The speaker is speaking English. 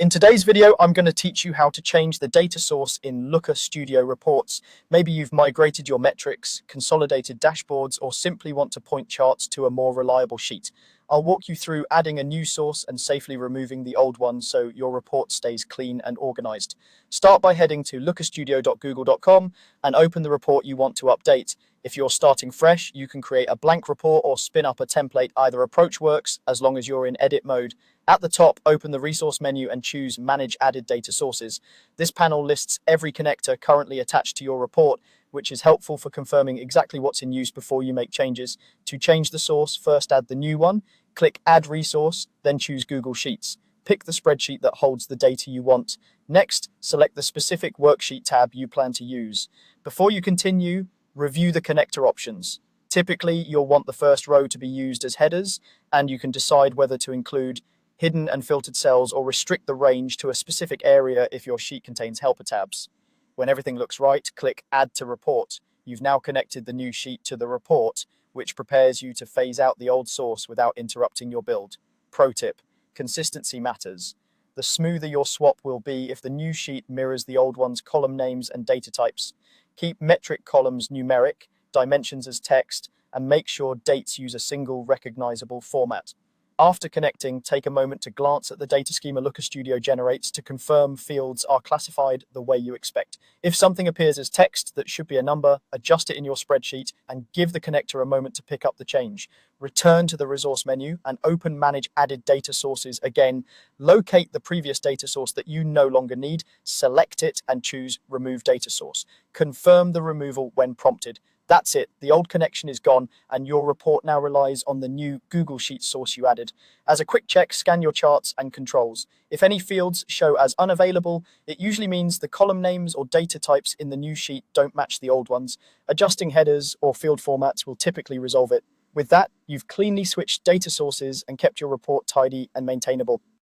In today's video, I'm going to teach you how to change the data source in Looker Studio reports. Maybe you've migrated your metrics, consolidated dashboards, or simply want to point charts to a more reliable sheet. I'll walk you through adding a new source and safely removing the old one so your report stays clean and organized. Start by heading to lookerstudio.google.com and open the report you want to update. If you're starting fresh, you can create a blank report or spin up a template. Either approach works as long as you're in edit mode. At the top, open the resource menu and choose Manage Added Data Sources. This panel lists every connector currently attached to your report, which is helpful for confirming exactly what's in use before you make changes. To change the source, first add the new one, click Add Resource, then choose Google Sheets. Pick the spreadsheet that holds the data you want. Next, select the specific worksheet tab you plan to use. Before you continue, review the connector options. Typically, you'll want the first row to be used as headers, and you can decide whether to include hidden and filtered cells or restrict the range to a specific area if your sheet contains helper tabs. When everything looks right, click Add to Report. You've now connected the new sheet to the report, which prepares you to phase out the old source without interrupting your build. Pro tip: consistency matters. The smoother your swap will be if the new sheet mirrors the old one's column names and data types. Keep metric columns numeric, dimensions as text, and make sure dates use a single recognizable format. After connecting, take a moment to glance at the data schema Looker Studio generates to confirm fields are classified the way you expect. If something appears as text that should be a number, adjust it in your spreadsheet and give the connector a moment to pick up the change. Return to the resource menu and open Manage Added Data Sources again. Locate the previous data source that you no longer need, select it and choose Remove Data Source. Confirm the removal when prompted. That's it, the old connection is gone and your report now relies on the new Google Sheets source you added. As a quick check, scan your charts and controls. If any fields show as unavailable, it usually means the column names or data types in the new sheet don't match the old ones. Adjusting headers or field formats will typically resolve it. With that, you've cleanly switched data sources and kept your report tidy and maintainable.